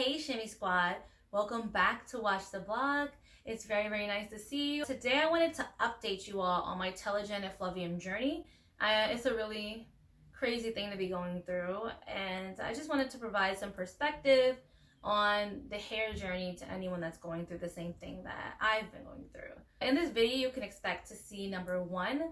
Hey Shimmy Squad, welcome back to Watch the Vlog. It's very nice to see you. Today I wanted to update you all on my Telogen Effluvium journey. It's a really crazy thing to be going through, and I just wanted to provide some perspective on the hair journey to anyone that's going through the same thing that I've been going through. In this video you can expect to see number 1,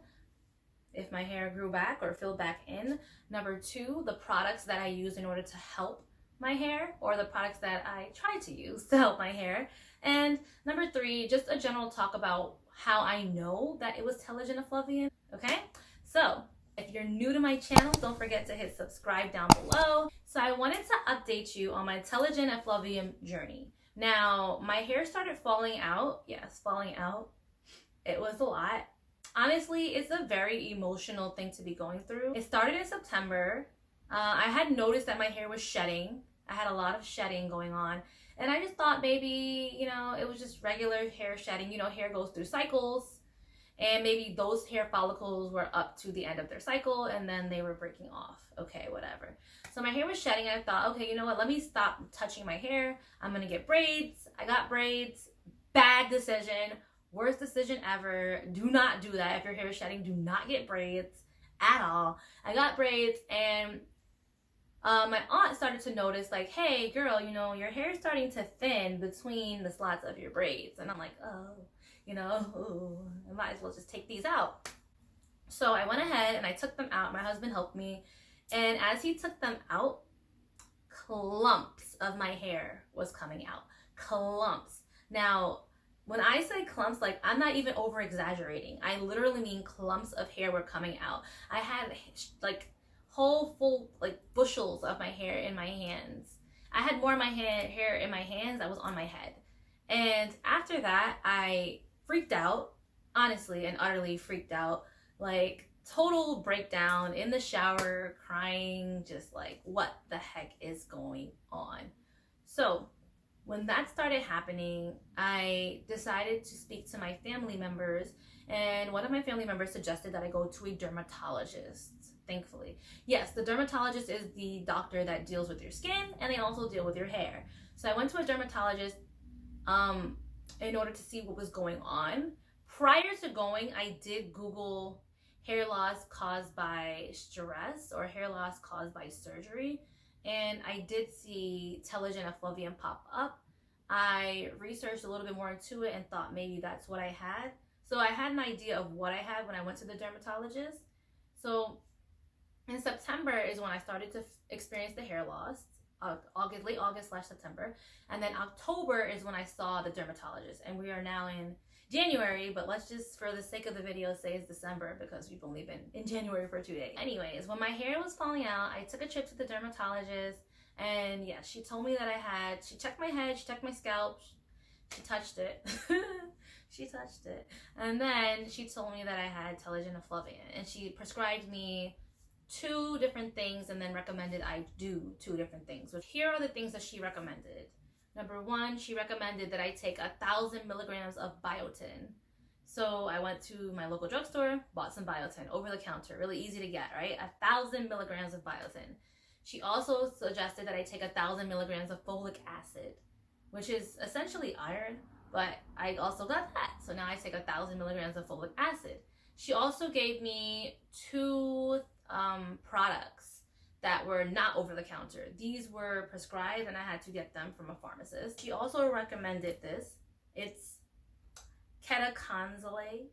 if my hair grew back or filled back in. Number 2, the products that I use in order to help my hair, or the products that I try to use to help my hair. And number 3, just a general talk about how I know that it was Telogen Effluvium. Okay, so if you're new to my channel, don't forget to hit subscribe down below. So I wanted to update you on my Telogen Effluvium journey. Now, my hair started falling out. Yes, falling out. It was a lot. Honestly, it's a very emotional thing to be going through. It started in September. I had noticed that my hair was shedding. I had a lot of shedding going on. And I just thought maybe, it was just regular hair shedding. Hair goes through cycles. And maybe those hair follicles were up to the end of their cycle and then they were breaking off. Okay, whatever. So my hair was shedding. I thought, okay, you know what? Let me stop touching my hair. I'm going to get braids. I got braids. Bad decision. Worst decision ever. Do not do that. If your hair is shedding, do not get braids at all. I got braids, and my aunt started to notice, like, hey girl, your hair is starting to thin between the slots of your braids. And I'm like, I might as well just take these out. So I went ahead and I took them out. My husband helped me, and as he took them out, clumps of my hair was coming out. Clumps. Now, when I say clumps, like, I'm not even over exaggerating. I literally mean clumps of hair were coming out. I had like whole full like bushels of my hair in my hands. I had more of my hair in my hands that was on my head. And after that, I freaked out, honestly and utterly freaked out. Like, total breakdown in the shower, crying, just like, what the heck is going on? So when that started happening, I decided to speak to my family members, and one of my family members suggested that I go to a dermatologist, thankfully. Yes, the dermatologist is the doctor that deals with your skin, and they also deal with your hair. So I went to a dermatologist in order to see what was going on. Prior to going, I did Google hair loss caused by stress or hair loss caused by surgery. And I did see Telogen Effluvium pop up. I researched a little bit more into it and thought maybe that's what I had. So I had an idea of what I had when I went to the dermatologist. So in September is when I started to experience the hair loss. Late August/September. And then October is when I saw the dermatologist. And we are now in January, but let's just, for the sake of the video, say it's December because we've only been in January for 2 days. Anyways, when my hair was falling out, I took a trip to the dermatologist, and yeah, she told me that she checked my head, she checked my scalp, she touched it. She touched it. And then she told me that I had Telogen Effluvium, and she prescribed me 2 different things and then recommended I do 2 different things. So here are the things that she recommended. Number 1, she recommended that I take 1,000 milligrams of biotin. So I went to my local drugstore, bought some biotin over the counter. Really easy to get, right? 1,000 milligrams of biotin. She also suggested that I take 1,000 milligrams of folic acid, which is essentially iron, but I also got that. So now I take 1,000 milligrams of folic acid. She also gave me 2 products that were not over the counter. These were prescribed and I had to get them from a pharmacist. She also recommended this. It's ketoconazole.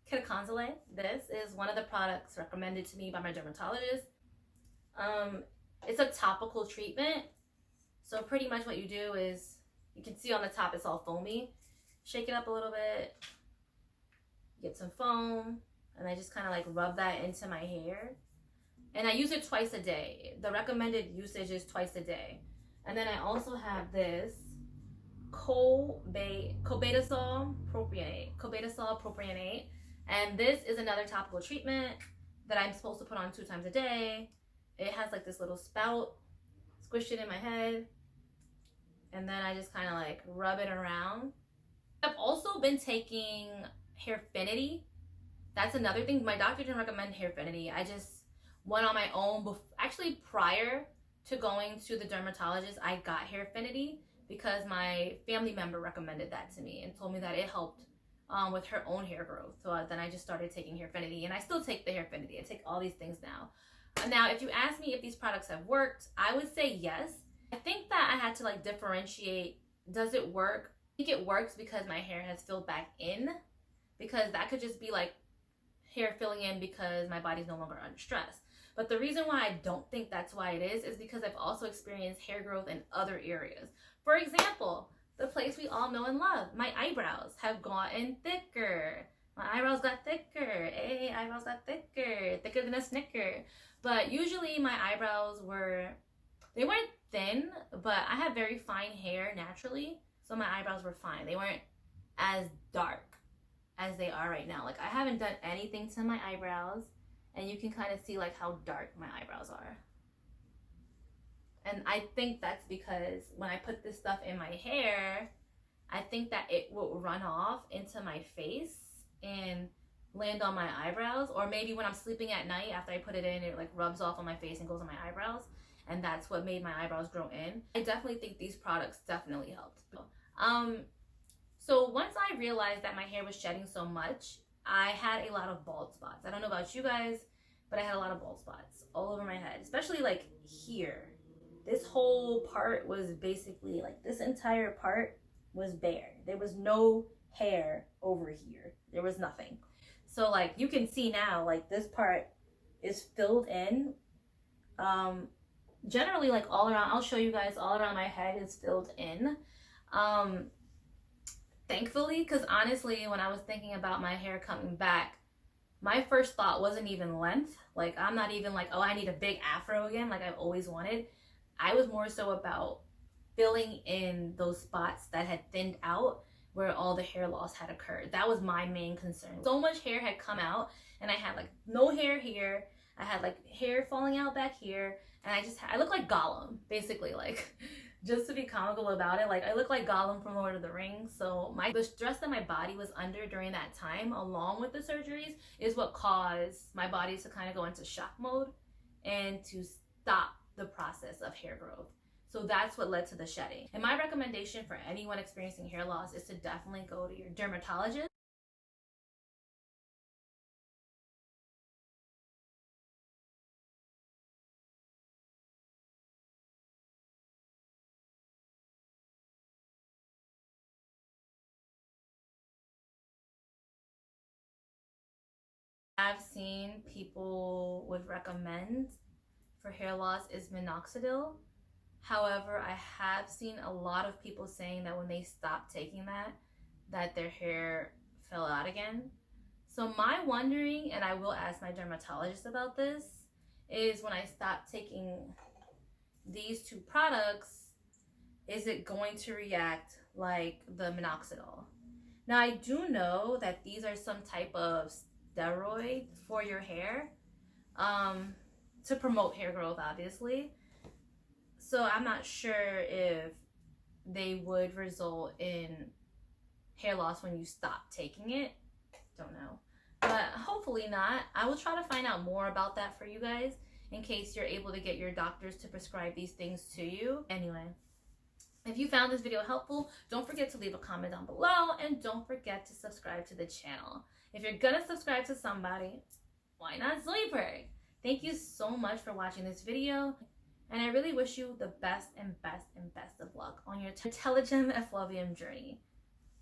Ketoconazole. This is one of the products recommended to me by my dermatologist. It's a topical treatment. So pretty much what you do is, you can see on the top it's all foamy. Shake it up a little bit, get some foam, and I just kind of like rub that into my hair. And I use it twice a day. The recommended usage is twice a day. And then I also have this cobetasol propionate. And this is another topical treatment that I'm supposed to put on 2 times a day. It has like this little spout. Squish it in my head. And then I just kind of like rub it around. I've also been taking Hairfinity. That's another thing. My doctor didn't recommend Hairfinity. I just went on my own, actually prior to going to the dermatologist, I got hair affinity because my family member recommended that to me and told me that it helped with her own hair growth. So then I just started taking hair affinity, and I still take the hair affinity. I take all these things now. Now, if you ask me if these products have worked, I would say yes. I think that I had to like differentiate, does it work? I think it works because my hair has filled back in, because that could just be like hair filling in because my body's no longer under stress. But the reason why I don't think that's why it is because I've also experienced hair growth in other areas. For example, the place we all know and love, my eyebrows have gotten thicker. My eyebrows got thicker. Hey, eyebrows got thicker than a Snicker. But usually my eyebrows they weren't thin, but I have very fine hair naturally. So my eyebrows were fine. They weren't as dark as they are right now. Like, I haven't done anything to my eyebrows, and you can kind of see like how dark my eyebrows are. And I think that's because when I put this stuff in my hair, I think that it will run off into my face and land on my eyebrows. Or maybe when I'm sleeping at night after I put it in, it like rubs off on my face and goes on my eyebrows, and that's what made my eyebrows grow in. I definitely think these products definitely helped. So once I realized that my hair was shedding so much, I had a lot of bald spots. I don't know about you guys, but I had a lot of bald spots all over my head, especially like here. This whole part was basically like, this entire part was bare. There was no hair over here. There was nothing. So like you can see now, like this part is filled in. Generally like all around, I'll show you guys, all around my head is filled in. Thankfully, because honestly, when I was thinking about my hair coming back, my first thought wasn't even length. Like, I'm not even like, oh, I need a big afro again, like I've always wanted. I was more so about filling in those spots that had thinned out where all the hair loss had occurred. That was my main concern. So much hair had come out, and I had like no hair here. I had like hair falling out back here, and I looked like Gollum, basically, like just to be comical about it. Like, I look like Gollum from Lord of the Rings. So the stress that my body was under during that time, along with the surgeries, is what caused my body to kind of go into shock mode and to stop the process of hair growth. So that's what led to the shedding. And my recommendation for anyone experiencing hair loss is to definitely go to your dermatologist. I've seen people would recommend for hair loss is Minoxidil. However, I have seen a lot of people saying that when they stopped taking that their hair fell out again. So my wondering, and I will ask my dermatologist about this, is when I stop taking these two products, is it going to react like the Minoxidil? Now, I do know that these are some type of steroid for your hair, to promote hair growth, obviously. So I'm not sure if they would result in hair loss when you stop taking it. Don't know. But hopefully not. I will try to find out more about that for you guys in case you're able to get your doctors to prescribe these things to you. Anyway, if you found this video helpful, don't forget to leave a comment down below, and don't forget to subscribe to the channel. If you're gonna subscribe to somebody, why not Zoidberg? Thank you so much for watching this video, and I really wish you the best and best and best of luck on your Telogen Effluvium journey.